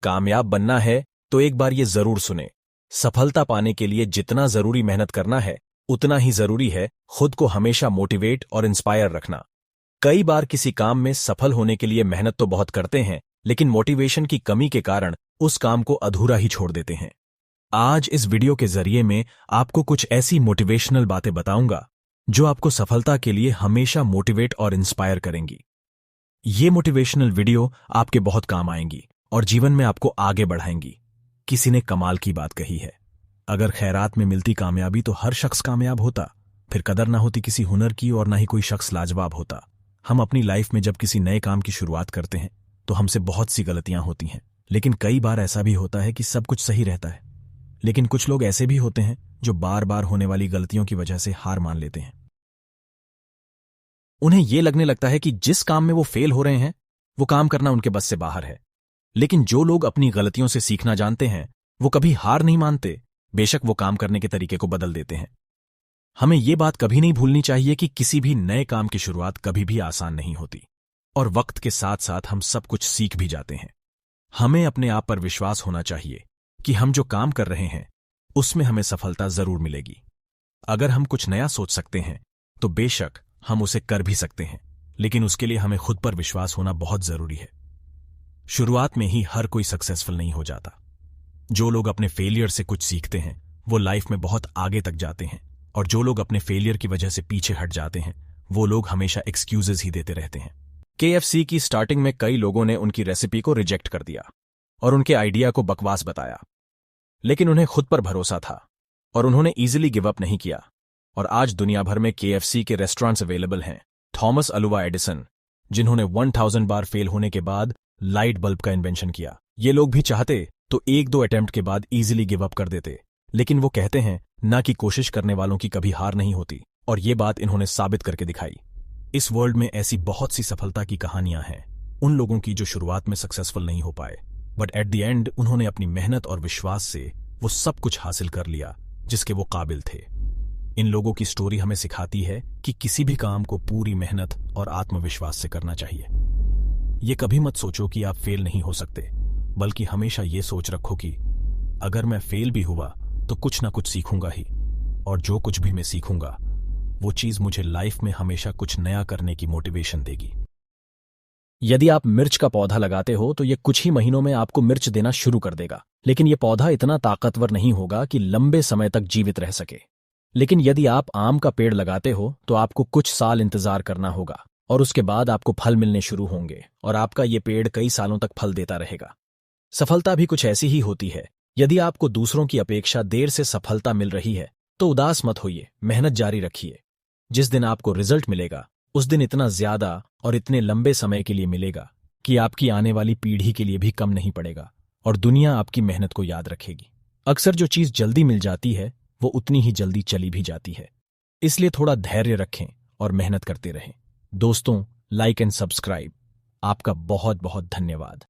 कामयाब बनना है तो एक बार ये जरूर सुने। सफलता पाने के लिए जितना जरूरी मेहनत करना है, उतना ही जरूरी है खुद को हमेशा मोटिवेट और इंस्पायर रखना। कई बार किसी काम में सफल होने के लिए मेहनत तो बहुत करते हैं, लेकिन मोटिवेशन की कमी के कारण उस काम को अधूरा ही छोड़ देते हैं। आज इस वीडियो के जरिए मैं आपको कुछ ऐसी मोटिवेशनल बातें बताऊंगा जो आपको सफलता के लिए हमेशा मोटिवेट और इंस्पायर करेंगी। ये मोटिवेशनल वीडियो आपके बहुत काम आएंगी और जीवन में आपको आगे बढ़ाएंगी। किसी ने कमाल की बात कही है, अगर खैरात में मिलती कामयाबी तो हर शख्स कामयाब होता, फिर कदर ना होती किसी हुनर की और ना ही कोई शख्स लाजवाब होता। हम अपनी लाइफ में जब किसी नए काम की शुरुआत करते हैं तो हमसे बहुत सी गलतियां होती हैं, लेकिन कई बार ऐसा भी होता है कि सब कुछ सही रहता है। लेकिन कुछ लोग ऐसे भी होते हैं जो बार बार होने वाली गलतियों की वजह से हार मान लेते हैं। उन्हें यह लगने लगता है कि जिस काम में वो फेल हो रहे हैं वो काम करना उनके बस से बाहर है। लेकिन जो लोग अपनी गलतियों से सीखना जानते हैं वो कभी हार नहीं मानते, बेशक वो काम करने के तरीके को बदल देते हैं। हमें ये बात कभी नहीं भूलनी चाहिए कि किसी भी नए काम की शुरुआत कभी भी आसान नहीं होती और वक्त के साथ साथ हम सब कुछ सीख भी जाते हैं। हमें अपने आप पर विश्वास होना चाहिए कि हम जो काम कर रहे हैं उसमें हमें सफलता जरूर मिलेगी। अगर हम कुछ नया सोच सकते हैं तो बेशक हम उसे कर भी सकते हैं, लेकिन उसके लिए हमें खुद पर विश्वास होना बहुत जरूरी है। शुरुआत में ही हर कोई सक्सेसफुल नहीं हो जाता। जो लोग अपने फेलियर से कुछ सीखते हैं वो लाइफ में बहुत आगे तक जाते हैं, और जो लोग अपने फेलियर की वजह से पीछे हट जाते हैं वो लोग हमेशा एक्सक्यूजेस ही देते रहते हैं। KFC की स्टार्टिंग में कई लोगों ने उनकी रेसिपी को रिजेक्ट कर दिया और उनके आइडिया को बकवास बताया, लेकिन उन्हें खुद पर भरोसा था और उन्होंने इजीली गिव अप नहीं किया। और आज दुनिया भर में KFC के रेस्टोरेंट्स अवेलेबल हैं। थॉमस अल्वा एडिसन, जिन्होंने 1000 बार फेल होने के बाद लाइट बल्ब का इन्वेंशन किया, ये लोग भी चाहते तो एक दो अटेम्प्ट के बाद इजीली गिव अप कर देते, लेकिन वो कहते हैं ना कि कोशिश करने वालों की कभी हार नहीं होती, और ये बात इन्होंने साबित करके दिखाई। इस वर्ल्ड में ऐसी बहुत सी सफलता की कहानियां हैं, उन लोगों की जो शुरुआत में सक्सेसफुल नहीं हो पाए, बट एट द एंड उन्होंने अपनी मेहनत और विश्वास से वो सब कुछ हासिल कर लिया जिसके वो काबिल थे। इन लोगों की स्टोरी हमें सिखाती है कि किसी भी काम को पूरी मेहनत और आत्मविश्वास से करना चाहिए। ये कभी मत सोचो कि आप फेल नहीं हो सकते, बल्कि हमेशा ये सोच रखो कि अगर मैं फेल भी हुआ तो कुछ ना कुछ सीखूंगा ही, और जो कुछ भी मैं सीखूंगा वो चीज मुझे लाइफ में हमेशा कुछ नया करने की मोटिवेशन देगी। यदि आप मिर्च का पौधा लगाते हो तो ये कुछ ही महीनों में आपको मिर्च देना शुरू कर देगा, लेकिन ये पौधा इतना ताकतवर नहीं होगा कि लंबे समय तक जीवित रह सके। लेकिन यदि आप आम का पेड़ लगाते हो तो आपको कुछ साल इंतजार करना होगा और उसके बाद आपको फल मिलने शुरू होंगे और आपका ये पेड़ कई सालों तक फल देता रहेगा। सफलता भी कुछ ऐसी ही होती है। यदि आपको दूसरों की अपेक्षा देर से सफलता मिल रही है तो उदास मत होइए, मेहनत जारी रखिए। जिस दिन आपको रिजल्ट मिलेगा उस दिन इतना ज्यादा और इतने लंबे समय के लिए मिलेगा कि आपकी आने वाली पीढ़ी के लिए भी कम नहीं पड़ेगा और दुनिया आपकी मेहनत को याद रखेगी। अक्सर जो चीज जल्दी मिल जाती है वो उतनी ही जल्दी चली भी जाती है, इसलिए थोड़ा धैर्य रखें और मेहनत करते रहें। दोस्तों, लाइक एंड सब्सक्राइब। आपका बहुत बहुत धन्यवाद।